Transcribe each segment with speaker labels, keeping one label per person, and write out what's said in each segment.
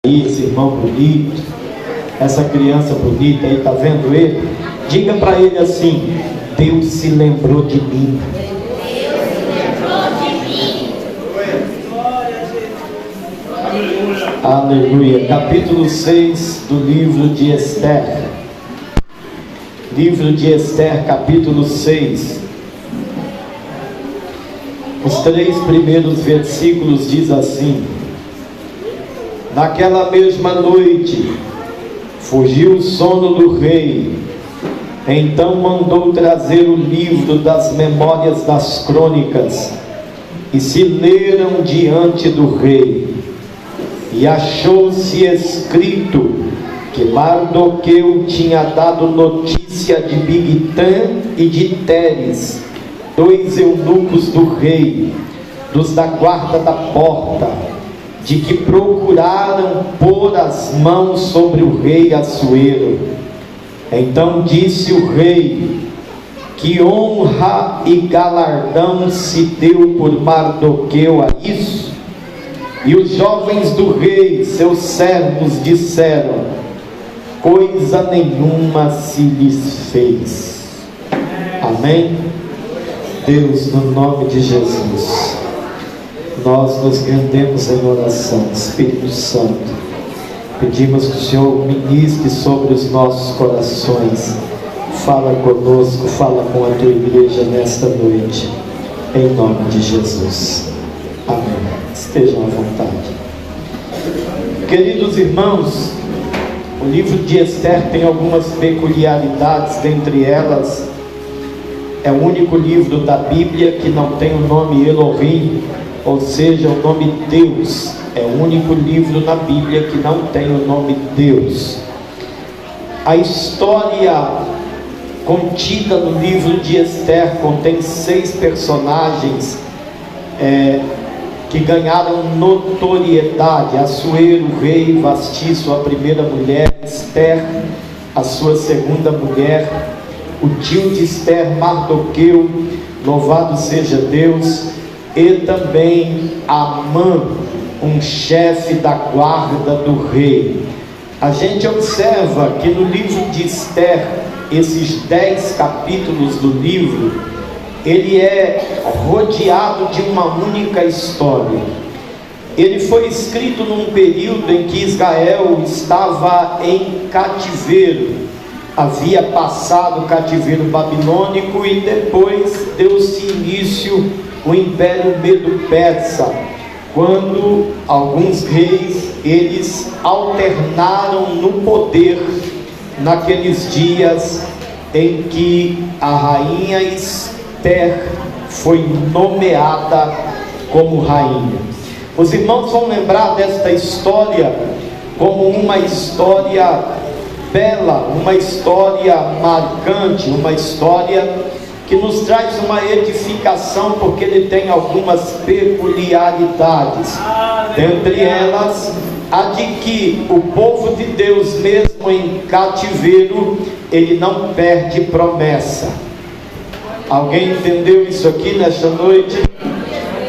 Speaker 1: Esse irmão bonito, essa criança bonita aí, tá vendo ele? Diga para ele assim: Deus se lembrou de mim. Aleluia. Capítulo 6 do livro de Esther. Livro de Esther, capítulo 6. Os 3 primeiros versículos diz assim: Naquela mesma noite fugiu o sono do rei. Então mandou trazer o livro das memórias das crônicas, e se leram diante do rei. E achou-se escrito que Mardoqueu tinha dado notícia de Bigtã e de Teres, 2 eunucos do rei, dos da guarda da porta, de que procuraram pôr as mãos sobre o rei Assuero. Então disse o rei: que honra e galardão se deu por Mardoqueu a isso? E os jovens do rei, seus servos, disseram: coisa nenhuma se lhes fez. Amém? Deus, no nome de Jesus, nós nos rendemos em oração. Espírito Santo, pedimos que o Senhor ministre sobre os nossos corações. Fala conosco, fala com a tua igreja nesta noite, em nome de Jesus. Amém. Estejam à vontade. Queridos irmãos, o livro de Esther tem algumas peculiaridades. Dentre elas, é o único livro da Bíblia que não tem o nome Elohim, ou seja, o nome Deus. É o único livro na Bíblia que não tem o nome Deus. A história contida no livro de Esther contém 6 personagens que ganharam notoriedade: Assuero, o rei; Vasti, sua primeira mulher; Esther, a sua segunda mulher; o tio de Esther, Mardoqueu, louvado seja Deus; e também Amã, um chefe da guarda do rei. A gente observa que no livro de Esther, esses 10 capítulos do livro, ele é rodeado de uma única história. Ele foi escrito num período em que Israel estava em cativeiro. Havia passado o cativeiro babilônico e depois deu-se início o Império Medo-Persa, quando alguns reis, eles alternaram no poder naqueles dias em que a rainha Esther foi nomeada como rainha. Os irmãos vão lembrar desta história como uma história bela, uma história marcante, uma história que nos traz uma edificação, porque ele tem algumas peculiaridades. Dentre elas, a de que o povo de Deus, mesmo em cativeiro, ele não perde promessa. Alguém entendeu isso aqui nesta noite?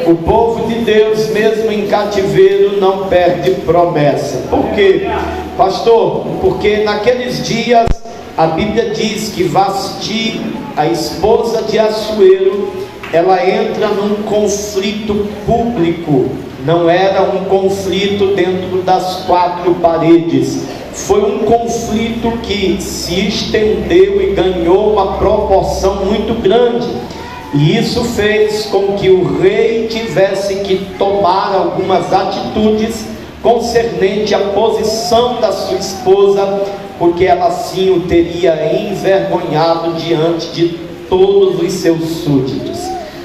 Speaker 1: O povo de Deus, mesmo em cativeiro, não perde promessa. Por quê, pastor? Porque naqueles dias a Bíblia diz que Vasti, a esposa de Assuero, ela entra num conflito público. Não era um conflito dentro das 4 paredes. Foi um conflito que se estendeu e ganhou uma proporção muito grande. E isso fez com que o rei tivesse que tomar algumas atitudes concernente à posição da sua esposa, porque ela assim o teria envergonhado diante de todos os seus súditos.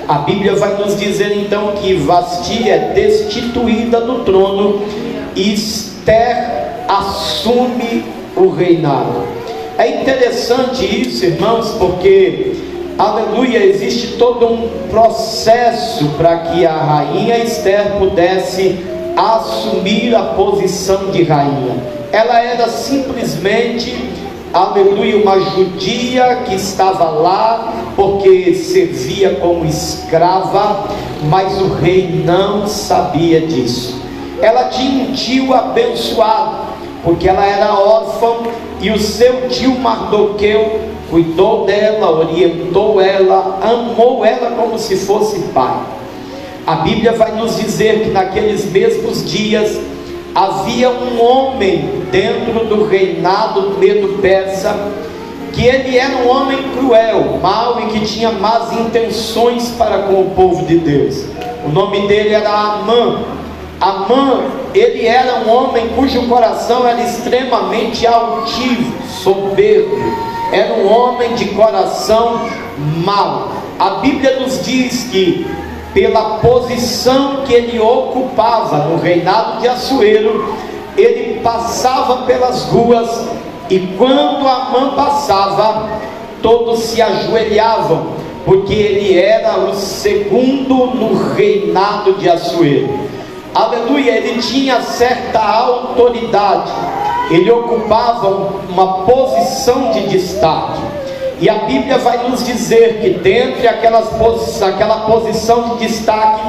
Speaker 1: A Bíblia vai nos dizer então que Vasti é destituída do trono e Esther assume o reinado. É interessante isso, irmãos, porque, aleluia, existe todo um processo para que a rainha Esther pudesse assumir a posição de rainha. Ela era simplesmente, aleluia, uma judia que estava lá porque servia como escrava, mas o rei não sabia disso. ela tinha um tio abençoado, porque ela era órfã, e o seu tio Mardoqueu cuidou dela, orientou ela, amou ela como se fosse pai. A Bíblia vai nos dizer que naqueles mesmos dias havia um homem dentro do reinado do Medo-Persa, que ele era um homem cruel, mau, e que tinha más intenções para com o povo de Deus. O nome dele era Amã. Amã, ele era um homem cujo coração era extremamente altivo, soberbo. Era um homem de coração mau. A Bíblia nos diz que, pela posição que ele ocupava no reinado de Assuero, ele passava pelas ruas, e quando Amã passava, todos se ajoelhavam, porque ele era o segundo no reinado de Assuero. Aleluia, ele tinha certa autoridade, ele ocupava uma posição de destaque. E a Bíblia vai nos dizer que dentre aquela posição de destaque,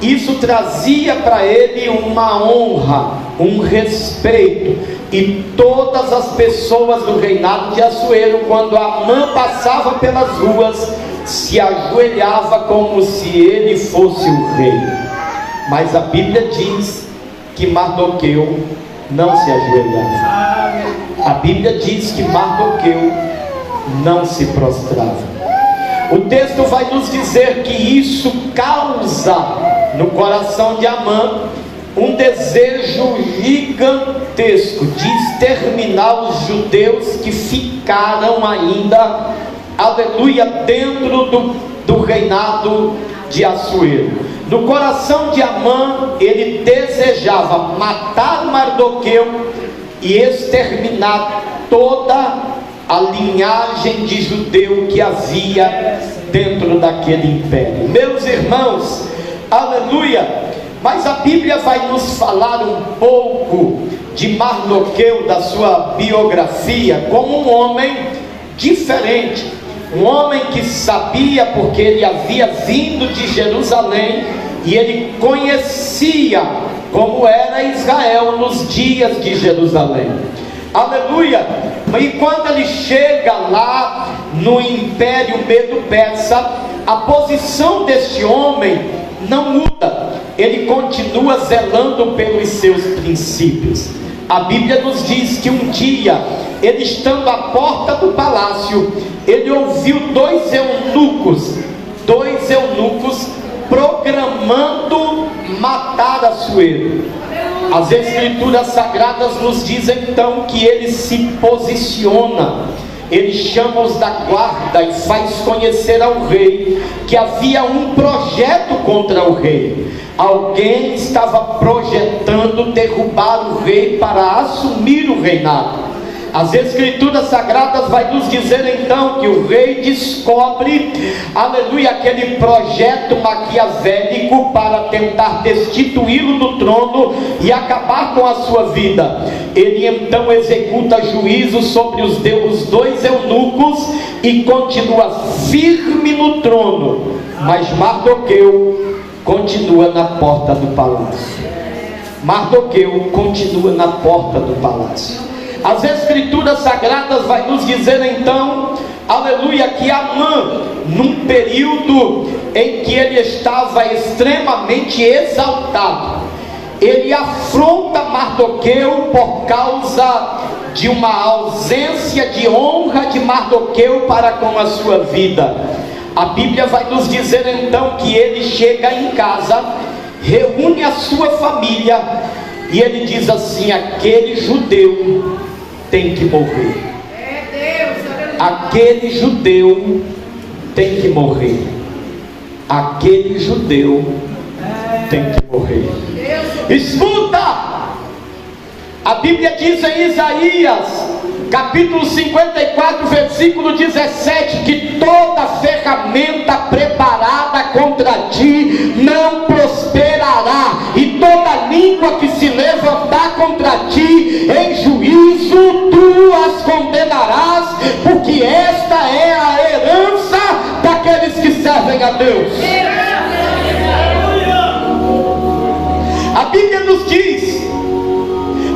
Speaker 1: isso trazia para ele uma honra, um respeito. E todas as pessoas do reinado de Assuero, quando Amã passava pelas ruas, se ajoelhava como se ele fosse o rei. Mas a Bíblia diz que Mardoqueu não se ajoelhava. A Bíblia diz que Mardoqueu não se prostrava. O texto vai nos dizer que isso causa no coração de Amã um desejo gigantesco de exterminar os judeus que ficaram ainda, aleluia, dentro do reinado de Assuero. No coração de Amã, ele desejava matar Mardoqueu e exterminar toda a linhagem de judeu que havia dentro daquele império. Meus irmãos, aleluia, mas a Bíblia vai nos falar um pouco de Mardoqueu, da sua biografia, como um homem diferente, um homem que sabia, porque ele havia vindo de Jerusalém, e ele conhecia como era Israel nos dias de Jerusalém. Aleluia! E quando ele chega lá no Império Medo-Persa, a posição deste homem não muda, ele continua zelando pelos seus princípios. A Bíblia nos diz que um dia, ele estando à porta do palácio, ele ouviu dois eunucos programando matar Assuero. As Escrituras Sagradas nos dizem então que ele se posiciona, ele chama os da guarda e faz conhecer ao rei que havia um projeto contra o rei. Alguém estava projetando derrubar o rei para assumir o reinado. As Escrituras Sagradas vai nos dizer então que o rei descobre, aleluia, aquele projeto maquiavélico para tentar destituí-lo do trono e acabar com a sua vida. Ele então executa juízo sobre os dois eunucos e continua firme no trono, mas Mardoqueu continua na porta do palácio. Mardoqueu continua na porta do palácio. As Escrituras Sagradas vai nos dizer então, aleluia, que Amã, num período em que ele estava extremamente exaltado, ele afronta Mardoqueu por causa de uma ausência de honra de Mardoqueu para com a sua vida. A Bíblia vai nos dizer então que ele chega em casa, reúne a sua família e ele diz assim: aquele judeu tem que morrer. Aquele judeu tem que morrer. Aquele judeu tem que morrer. Escuta! A Bíblia diz em Isaías, capítulo 54, versículo 17, que toda ferramenta preparada contra ti não prosperará, e toda língua que se levantar contra ti em juízo tu as condenarás, porque esta é a herança daqueles que servem a Deus. A Bíblia nos diz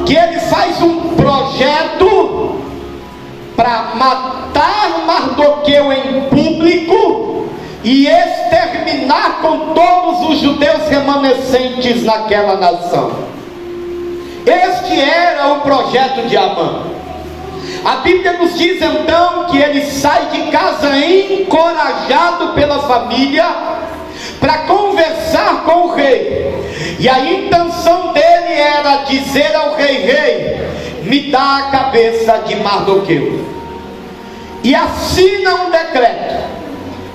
Speaker 1: que ele faz um projeto para matar Mardoqueu em público e exterminar com todos os judeus remanescentes naquela nação. Este era o projeto de Amã. A Bíblia nos diz então que ele sai de casa encorajado pela família para conversar com o rei, e a intenção dele era dizer ao rei: rei, me dá a cabeça de Mardoqueu. E assina um decreto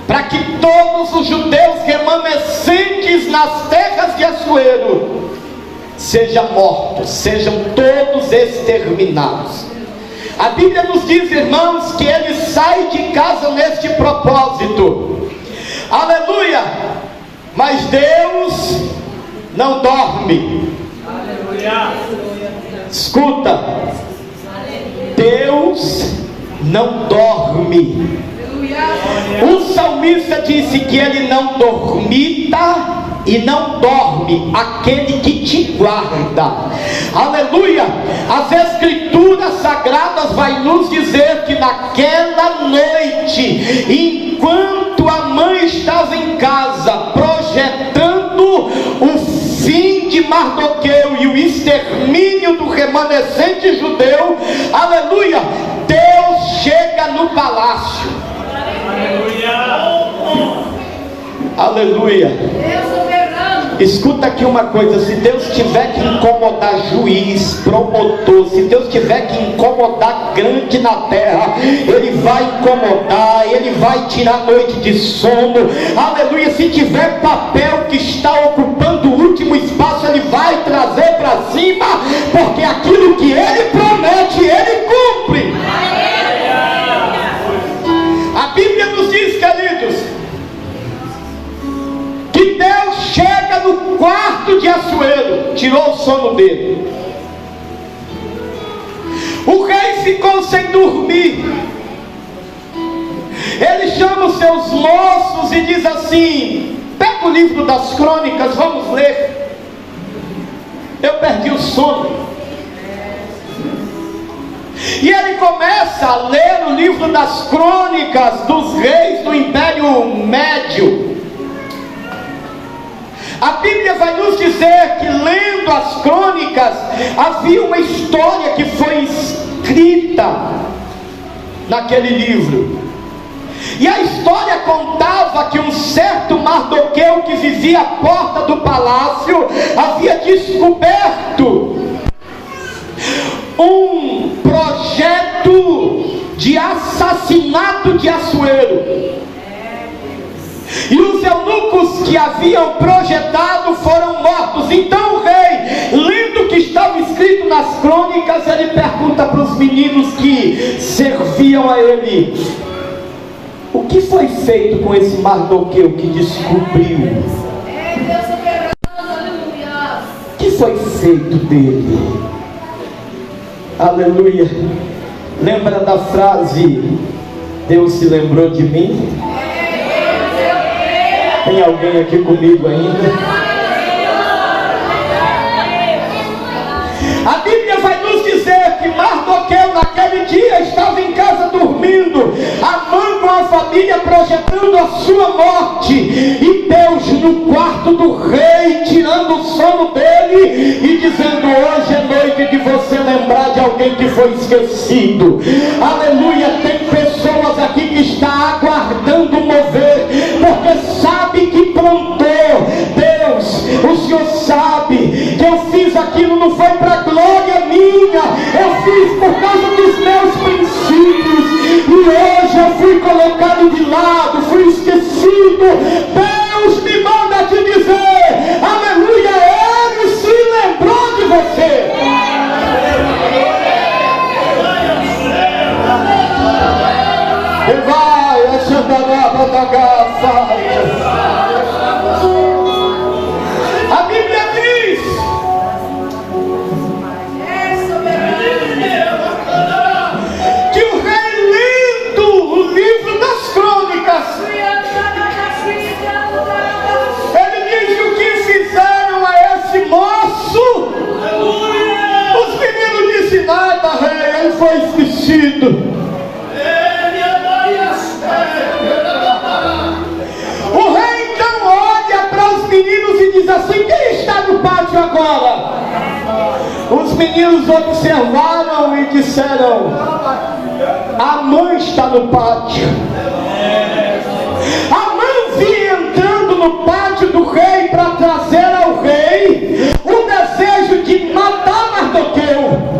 Speaker 1: para que todos os judeus remanescentes nas terras de Assuero sejam mortos, sejam todos exterminados. A Bíblia nos diz, irmãos, que ele sai de casa neste propósito. Aleluia! Mas Deus não dorme. Aleluia! Escuta, Deus não dorme. O salmista disse que ele não dormita e não dorme aquele que te guarda. Aleluia! As escrituras sagradas vai nos dizer que naquela noite, enquanto a mãe estava em casa projetando o fim de Mardoqueu e o extermínio do remanescente judeu, aleluia, Deus chega no palácio. Aleluia. Escuta aqui uma coisa: se Deus tiver que incomodar juiz, promotor, se Deus tiver que incomodar grande na terra, Ele vai incomodar, Ele vai tirar noite de sono. Aleluia. Se tiver papel que está ocupando o último espaço, Ele vai trazer para cima, porque aquilo que Ele promete, Ele cumpre. A Bíblia nos diz, queridos, que Deus chega no quarto de Assuero, tirou o sono dele. O rei ficou sem dormir. Ele chama os seus moços e diz assim: pega o livro das crônicas, vamos ler. Eu perdi o sono. E ele começa a ler o livro das crônicas dos reis do Império Médio. A Bíblia vai nos dizer que, lendo as crônicas, havia uma história que foi escrita naquele livro. E a história contava que um certo Mardoqueu, que vivia à porta do palácio, havia descoberto um projeto de assassinato de Assuero. E os eunucos que haviam projetado foram mortos. Então o rei, lendo o que estava escrito nas crônicas, ele pergunta para os meninos que serviam a ele: o que foi feito com esse Mardoqueu que descobriu? O que foi feito dele? Aleluia. Lembra da frase: Deus se lembrou de mim? Tem alguém aqui comigo ainda? A Bíblia vai nos dizer que Mardoqueu naquele dia estava em casa dormindo, Amã com a família projetando a sua morte, e Deus no quarto do rei tirando o sono dele e dizendo: hoje é noite de você lembrar de alguém que foi esquecido. Aleluia. Tem pessoas aqui que estão aguardando mover, porque sabe que plantou. Deus, o Senhor sabe que eu fiz aquilo, não foi para glória minha, eu fiz por causa dos meus princípios, e hoje eu fui colocado de lado, fui esquecido. Deus me manda te dizer: aleluia, Ele se lembrou de você. E vai, a Bíblia diz que o rei, lendo o livro das crônicas, conhecido. O rei então olha para os meninos e diz assim: quem está no pátio agora? Os meninos observaram e disseram: Amã está no pátio. Amã vinha entrando no pátio do rei para trazer ao rei o desejo de matar Mardoqueu.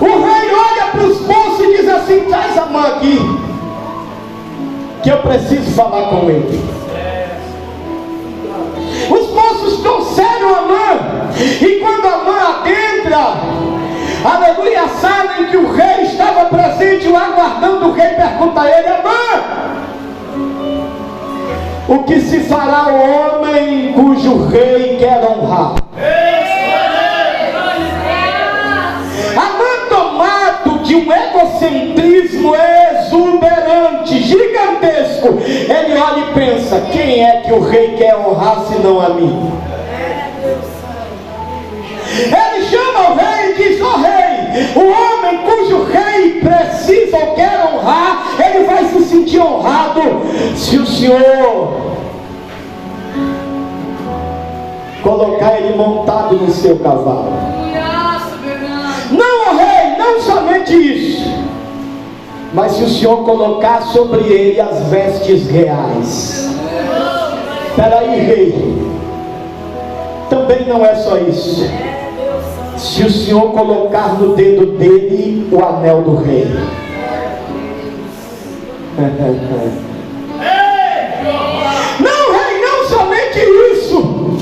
Speaker 1: O rei olha para os moços e diz assim: traz Amã aqui, que eu preciso falar com ele. Os moços trouxeram Amã, e quando Amã adentra, aleluia, a sala em que o rei estava presente, o aguardando, o rei pergunta a ele: Amã, o que se fará ao homem cujo rei quer honrar? Amã, tomado de um egocentrismo exuberante, gigantesco, ele olha e pensa: quem é que o rei quer honrar senão a mim? Ele chama o rei e diz: ó rei, o homem cujo rei precisa ou quer honrar, ele vai se sentir honrado se o senhor colocar ele montado no seu cavalo. Não, ó rei, não somente isso, mas se o senhor colocar sobre ele as vestes reais. Peraí, rei, também não é só isso. Se o senhor colocar no dedo dele o anel do rei. Não, rei, não somente isso,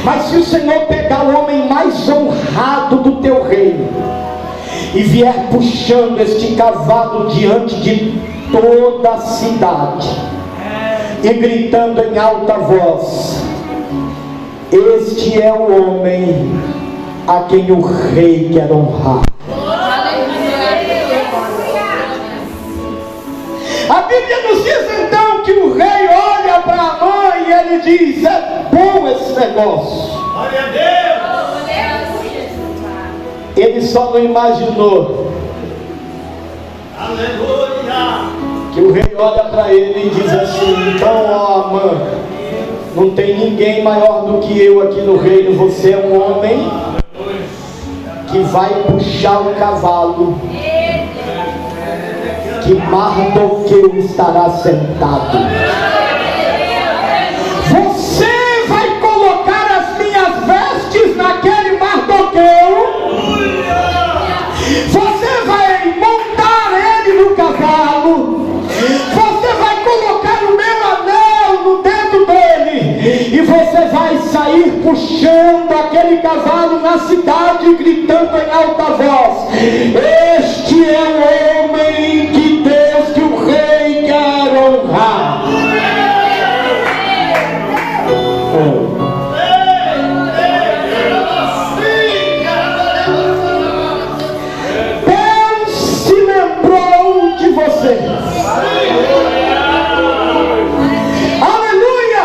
Speaker 1: mas se o Senhor pegar o homem mais honrado do teu reino e vier puxando este cavalo diante de toda a cidade e gritando em alta voz: este é o homem a quem o rei quer honrar. A Bíblia nos diz então que o rei olha para Amã e ele diz: é bom esse negócio. Glória a Deus. Ele só não imaginou, aleluia, que o rei olha para ele e diz assim: então, ó Amã, não tem ninguém maior do que eu aqui no reino. Você é um homem que vai puxar o cavalo que Mardoqueu estará sentado. Você vai colocar as minhas vestes naquele Mardoqueu. Você vai montar ele no cavalo. Você vai colocar o meu anel no dedo dele. E você vai sair puxando aquele cavalo na cidade, gritando em alta voz: este é o homem que Deus, que o rei quer honrar. Deus se lembrou de você. Aleluia!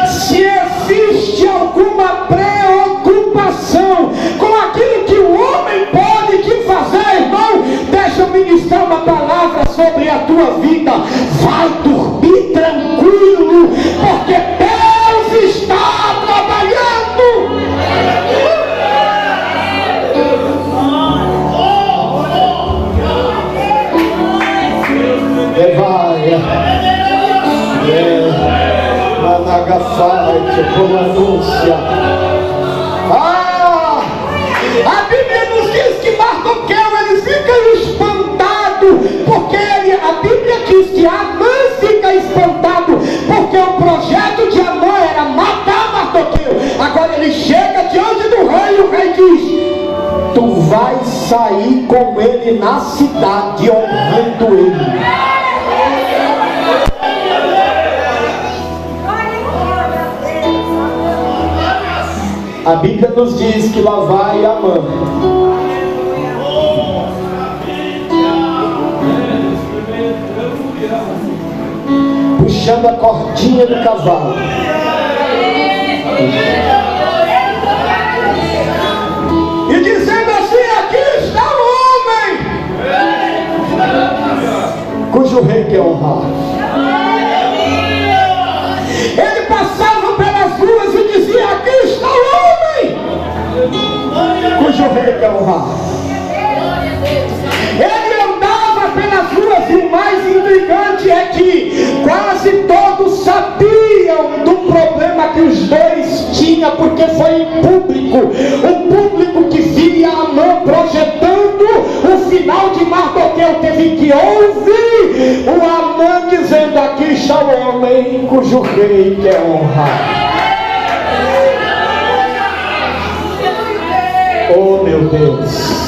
Speaker 1: Se existe alguma preocupação com aquilo que o homem pode te fazer, irmão, deixa eu ministrar uma palavra sobre a tua vida. Vai dormir tranquilo, porque Deus está trabalhando. Como anúncia. A Bíblia nos diz que Mardoqueu, ele fica espantado, porque a Bíblia diz que Amã fica espantado, porque o projeto de Amã era matar Mardoqueu. Agora ele chega diante do rei e o rei diz: tu vais sair com ele na cidade, honrando ele. A Bíblia nos diz que lá vai Amã. Puxando a cordinha do cavalo. E dizendo assim: cujo rei quer honrar. Ele passava pelas ruas e dizia: aqui está o homem cujo rei quer honrar. Ele andava pelas ruas e o mais intrigante é que quase todos sabiam do problema que os dois tinham, porque foi em público. O público que via Amã projetando o final de Mardoqueu teve que ouvir o Amã dizendo: aqui está o homem cujo rei quer honrar. Oh meu Deus!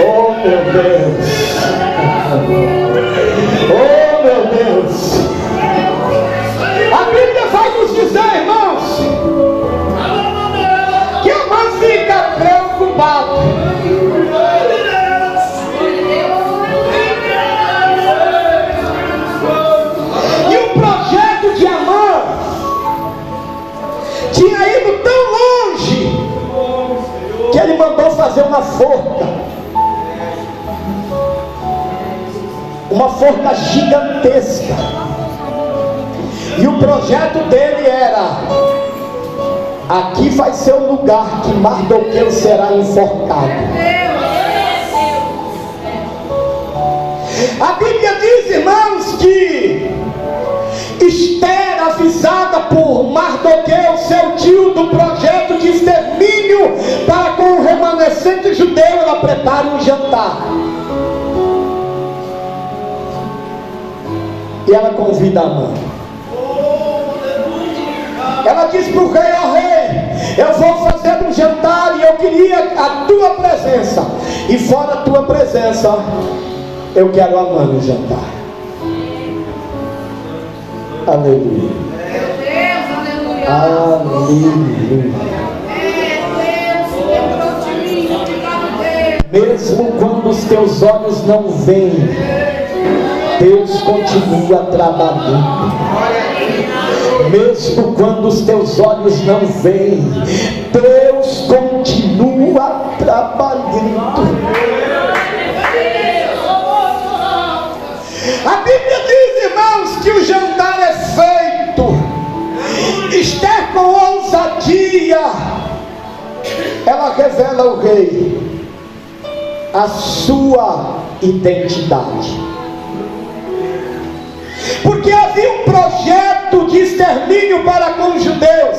Speaker 1: Oh meu Deus! Oh meu Deus! A Bíblia vai nos dizer, irmãos, que Amã fica preocupado. E o projeto de Amã tinha ido tão longe que ele mandou fazer uma forca gigantesca. E o projeto dele era: aqui vai ser o lugar que Mardoqueu será enforcado. A Bíblia diz, irmãos, que Esther, avisada por Mardoqueu, seu tio, do projeto de extermínio para com o remanescente judeu, ela prepara um jantar. E ela convida Amã. Ela diz para o rei: ó rei, eu vou fazer um jantar e eu queria a tua presença. E fora a tua presença, eu quero Amã no jantar. Aleluia. Aleluia. Mesmo quando os teus olhos não veem, Deus continua trabalhando. Mesmo quando os teus olhos não veem, Deus continua trabalhando. A Bíblia diz, irmãos, que o jantar é feito. Esther, com ousadia, ela revela ao rei a sua identidade. Porque havia um projeto de extermínio para com os judeus,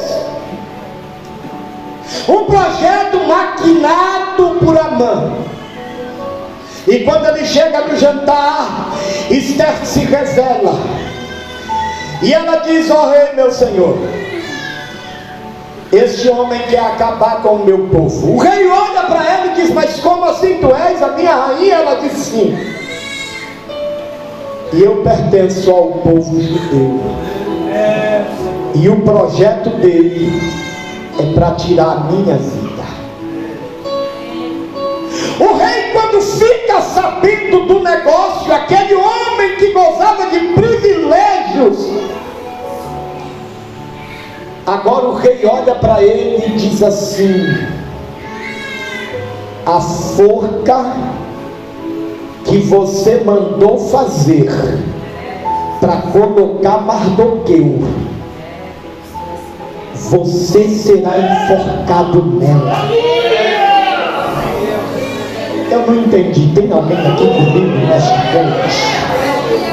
Speaker 1: um projeto maquinado por Amã. E quando ele chega no jantar, Esther se revela e ela diz: ó rei, meu senhor, este homem quer acabar com o meu povo. O rei olha para ela e diz: mas como assim, tu és a minha rainha? Ela diz: sim, e eu pertenço ao povo judeu, e o projeto dele é para tirar a minha vida. O rei, quando fica sabendo do negócio, aquele homem que gozava de privilégios, agora o rei olha para ele e diz assim: a forca que você mandou fazer para colocar Mardoqueu, você será enforcado nela. Eu não entendi. Tem alguém aqui comigo nesta noite?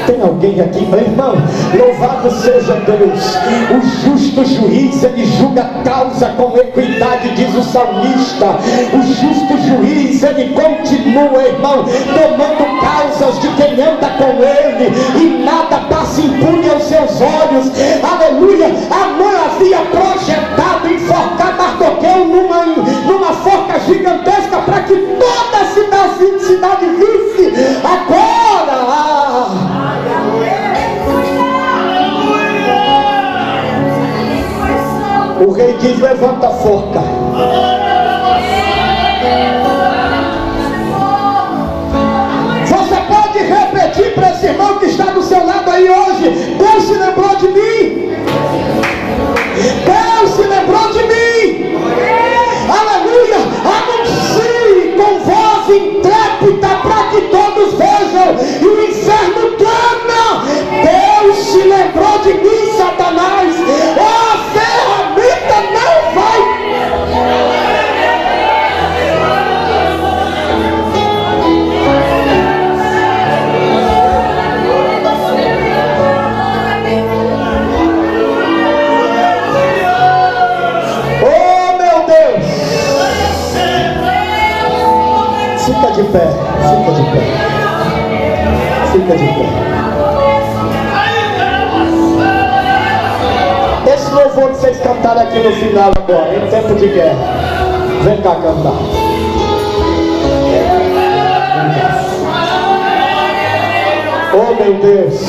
Speaker 1: Tem alguém aqui, meu irmão? Louvado seja Deus. O justo juiz, ele julga causa com equidade, diz o salmista. O justo juiz, ele continua, irmão, tomando causas de quem anda com ele, e nada passa impune aos seus olhos. Aleluia. Amã havia projetado enforcar Mardoqueu numa forca gigantesca, para que toda a cidade visse. Agora o rei diz: levanta a forca. Você pode repetir para esse irmão que está do seu lado aí hoje: Deus se lembrou de mim. Deus se lembrou de mim. Aleluia. Anuncie com voz intrépida pé, fica de pé. Fica de pé. Esse louvor que vocês cantaram aqui no final agora, em tempo de guerra. Vem cá cantar. Oh meu Deus.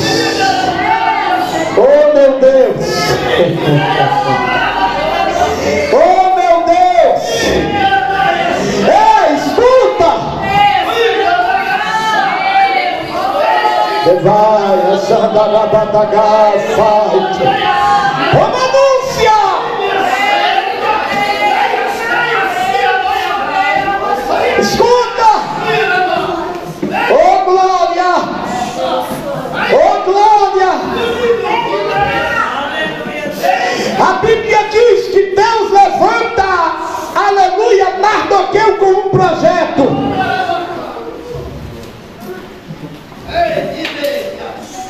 Speaker 1: Oh meu Deus. Oh meu Deus. Ei, escuta. Vai, como anúncia. Escuta. Oh glória. Oh glória. A Bíblia diz que Deus levanta, aleluia, Mardoqueu com um projeto.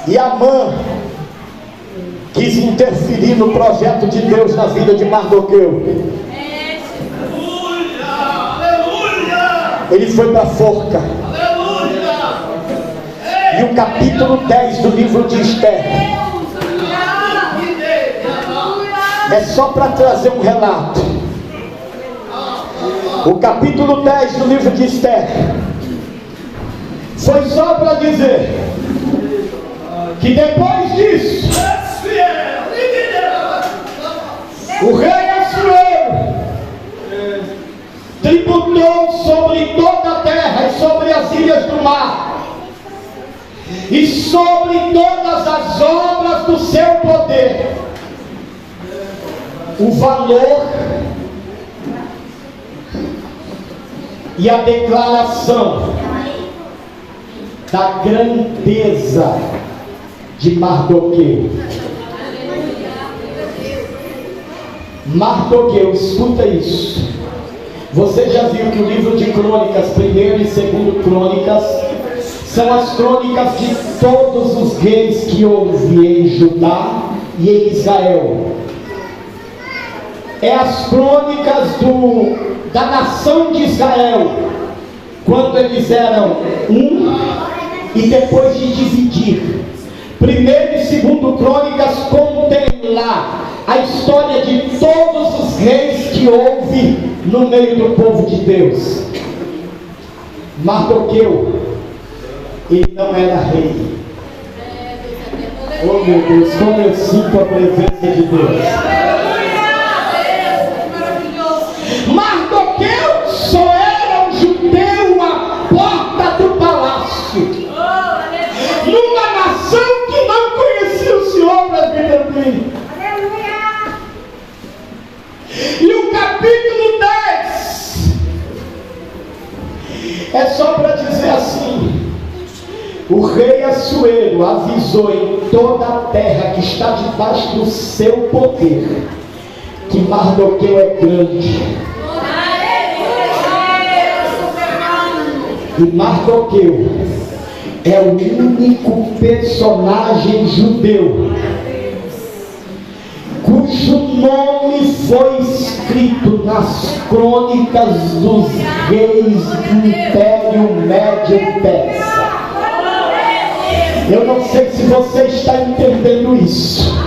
Speaker 1: E Amã quis interferir no projeto de Deus na vida de Mardoqueu. Ele foi para a forca. E o capítulo 10 do livro de Esther é só para trazer um relato. O capítulo 10 do livro de Esther foi só para dizer que depois disso o rei Assuero tributou sobre toda a terra e sobre as ilhas do mar e sobre todas as obras do seu poder o valor e a declaração da grandeza de Mardoqueu. Mardoqueu, escuta isso. Você já viu que o livro de Crônicas, 1º e 2º Crônicas, são as crônicas de todos os reis que houve em Judá e em Israel. É as crônicas da nação de Israel, quando eles eram e depois de dividir. 1º e 2º Crônicas contém lá a história de todos os reis que houve no meio do povo de Deus. Mardoqueu, ele não era rei. Oh meu Deus, como eu sinto a presença de Deus. Mardoqueu só era um judeu à porta do palácio, numa nação que não conhecia o Senhor, presbítero. E o capítulo 10 é só para dizer assim: o rei Assuero avisou em toda a terra que está debaixo do seu poder que Mardoqueu é grande. E Mardoqueu é o único personagem judeu cujo nome foi escrito nas crônicas dos reis do Império Médio Persa. Eu não sei se você está entendendo isso,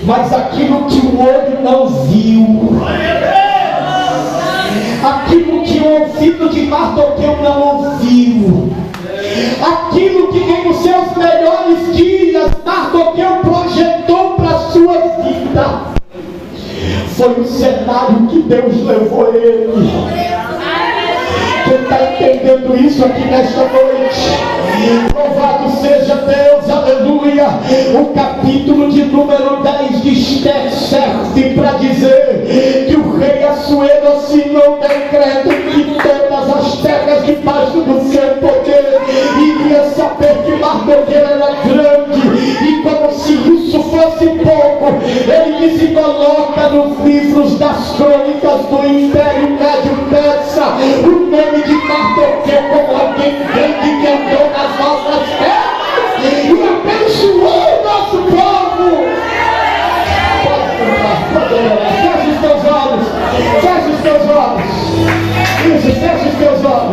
Speaker 1: mas aquilo que o olho não viu, aquilo que o ouvido de Mardoqueu não ouviu, aquilo que nem nos seus melhores dias Mardoqueu projetou para a sua vida, foi o cenário que Deus levou ele. Quem está entendendo isso aqui nesta noite? Louvado seja Deus, aleluia. O capítulo de número 10 de Esther serve para dizer que o rei Assuero assinou um decreto que todas as terras debaixo do seu poder iria saber que Mardoqueu era grande. E como se isso fosse pouco, ele se coloca nos livros das crônicas do Império Médio Persa o nome de Mardoqueu como alguém grande que andou nas nossas terras e abençoou o nosso povo. Pode orar. Feche os teus olhos. Feche os teus olhos. Isso, feche os teus olhos.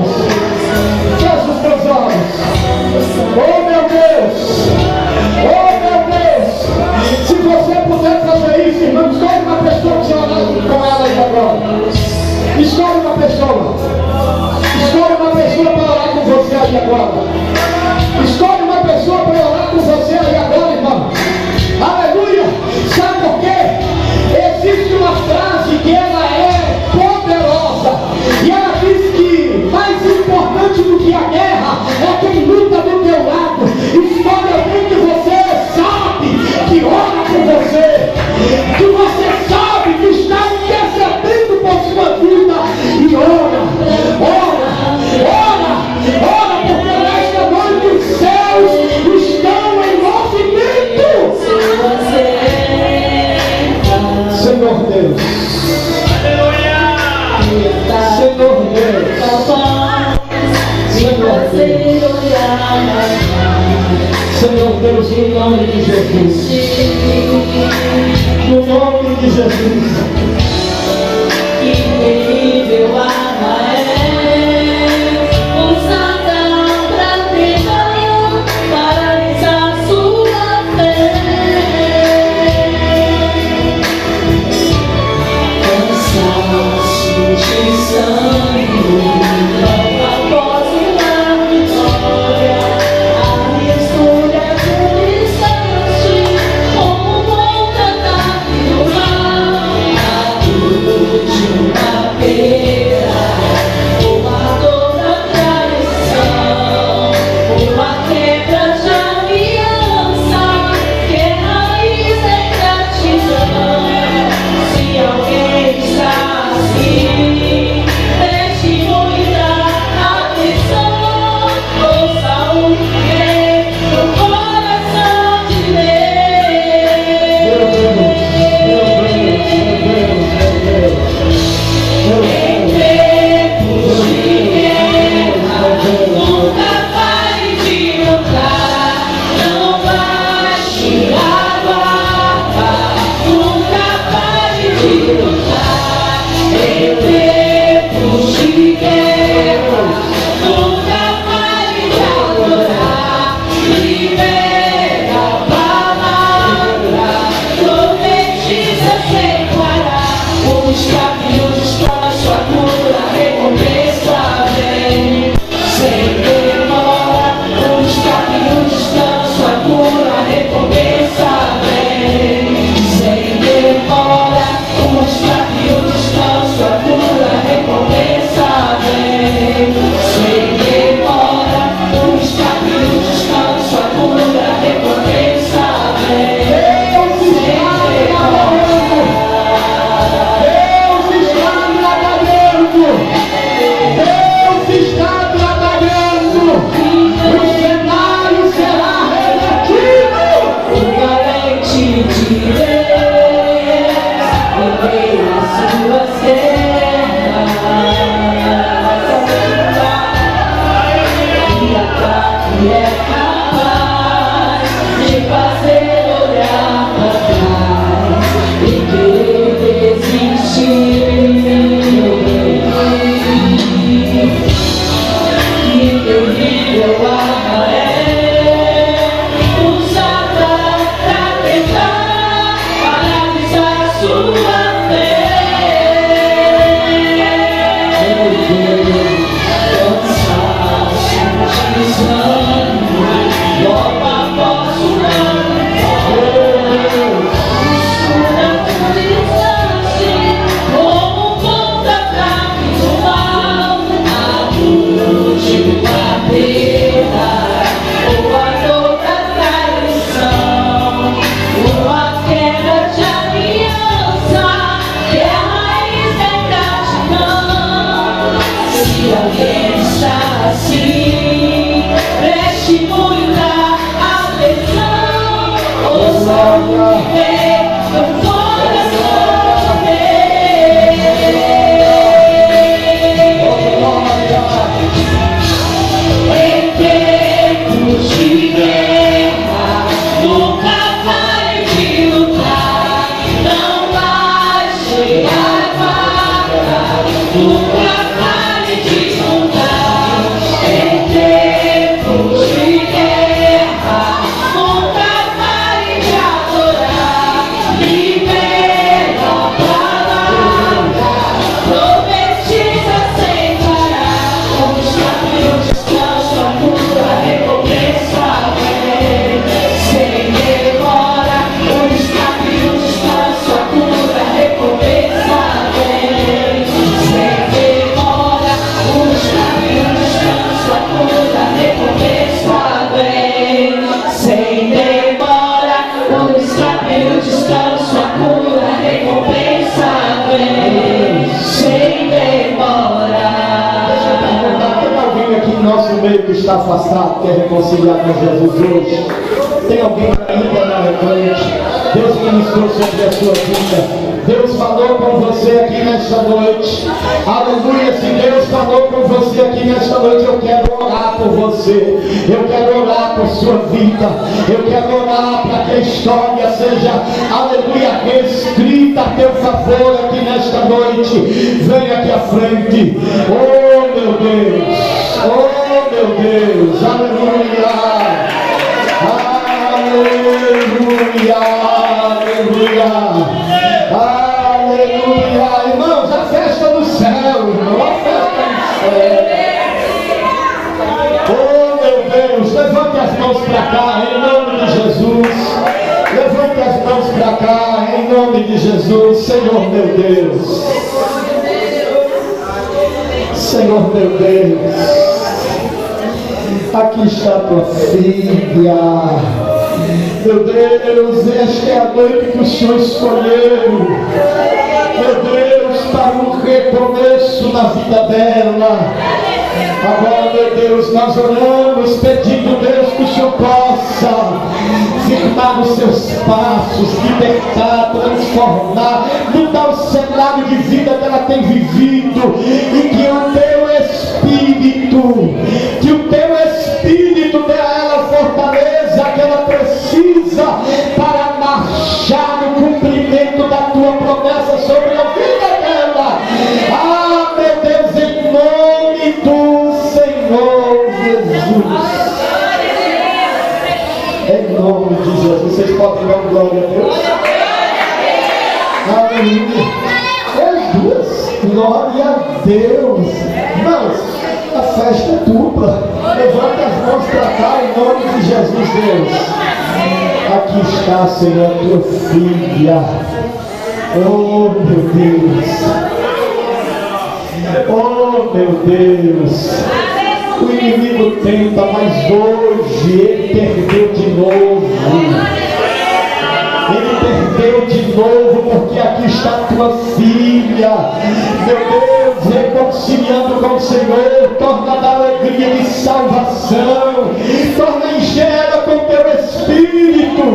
Speaker 1: Senhor Deus, no nome de Jesus. No nome de Jesus.
Speaker 2: Incrível arma é usada pra tentar paralisar sua fé. Cansaço de sangue, logo após uma vitória, a mistura do instante, como um contra-ataque do mal, a dor de uma perda, uma dor da traição, uma quebra de aliança, que é raiz da gratidão. Se alguém está assim, preste muita atenção, ouça o que é no coração de Deus. Em tempos de guerra, nunca pare de lutar, não baixe a guarda, nunca pare de lutar. Em tempos de guerra, nunca pare de adorar, libera a palavra, profetiza sem parar. Os caminhos estão, sua cura, recompensa vem. Sem demora, os caminhos estão, sua cura, recompensa vem. Sem demora, os caminhos estão, sua cura, recompensa vem. Sem demora, os caminhos estão, sua cura, recompensa vem.
Speaker 1: Deus está trabalhando. O cenário será revertido.
Speaker 2: O valente de Deus, no meio das suas guerras, e ataque é capaz de fazer olhar para trás e querer desistir. Que terrível arma é usada pra tentar paralisar sua fé. Cansaço de desânimo, logo após uma vitória, mistura do instante, como um contra-ataque do mal, a dor de uma perda, ou a dor da traição, uma quebra de aliança, que é a raiz da gratidão. Se alguém está assim, preste muita atenção, ouça o que vem no coração dele. Em tempos de guerra, nunca pare de lutar, não baixe a guarda, nunca pare de lutar. Em tempos de guerra, nunca pare de adorar, libera a palavra, profetiza sem parar. Os caminhos estão, sua cura, recompensa vem. Sem demora, os caminhos estão, sua cura, recompensa vem. Sem demora, os caminhos estão, sua cura, recompensa vem. Sem demora, os caminhos estão, sua cura, recompensa vem. Sem demora.
Speaker 1: Tem alguém aqui em nosso meio que está afastado, quer reconciliar com Jesus hoje? Tem alguém ainda na frente? Deus ministrou sobre a sua vida. Deus falou com você aqui nesta noite. Aleluia. Se Deus falou com você aqui nesta noite, eu quero orar por você. Eu quero orar por sua vida. Eu quero orar para que a história seja, aleluia, reescrita a teu favor aqui nesta noite. Venha aqui à frente. Oh meu Deus. Oh meu Deus. Aleluia. Aleluia. Aleluia. Aleluia, irmãos, a festa do céu, irmão, a festa do céu. Oh meu Deus, levante as mãos para cá, em nome de Jesus. Levante as mãos para cá, em nome de Jesus. Senhor meu Deus. Senhor meu Deus. Aqui está tua filha. Meu Deus, esta é a noite que o Senhor escolheu, meu Deus, para um recomeço na vida dela. Agora, meu Deus, nós oramos pedindo, Deus, que o Senhor possa firmar os seus passos, libertar, transformar, mudar o cenário de vida que ela tem vivido, e que o teu Espírito dê a ela fortaleza que ela precisa para marchar no cumprimento da tua promessa sobre a vida dela. Ah, meu Deus, em nome do Senhor Jesus. Em nome de Jesus. Vocês podem dar glória a Deus. Aleluia. As duas. Glória a Deus. Irmãos, a festa é dupla. Levanta as mãos para cá em nome de Jesus, Deus. Aqui está, Senhor, tua filha. Oh meu Deus. Oh meu Deus. O inimigo tenta, mas hoje ele perdeu de novo. Ele perdeu de novo, porque aqui está tua filha. Meu Deus, reconciliando com o Senhor, torna a alegria de salvação, torna ingera com teu Espírito,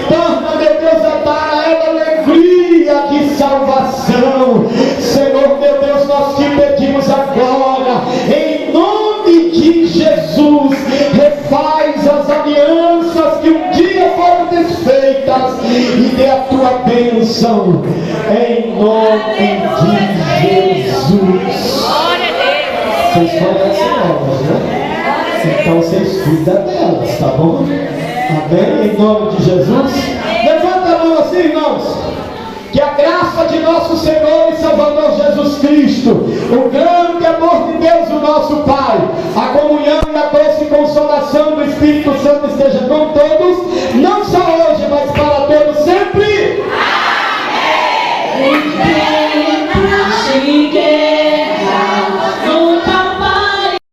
Speaker 1: torna, meu Deus, a dar a ela alegria de salvação. Senhor, meu Deus, nós te pedimos agora, em nome de Jesus, refaz as alianças que um dia foram desfeitas e dê a tua bênção, em nome de Jesus. Vocês conhecem elas, né? Então vocês cuidam delas, tá bom? Amém? Em nome de Jesus. Levanta a mão assim, irmãos. Que a graça de nosso Senhor e Salvador Jesus Cristo, o grande amor de Deus, o nosso Pai, a comunhão e a doce consolação do Espírito Santo esteja com todos, não só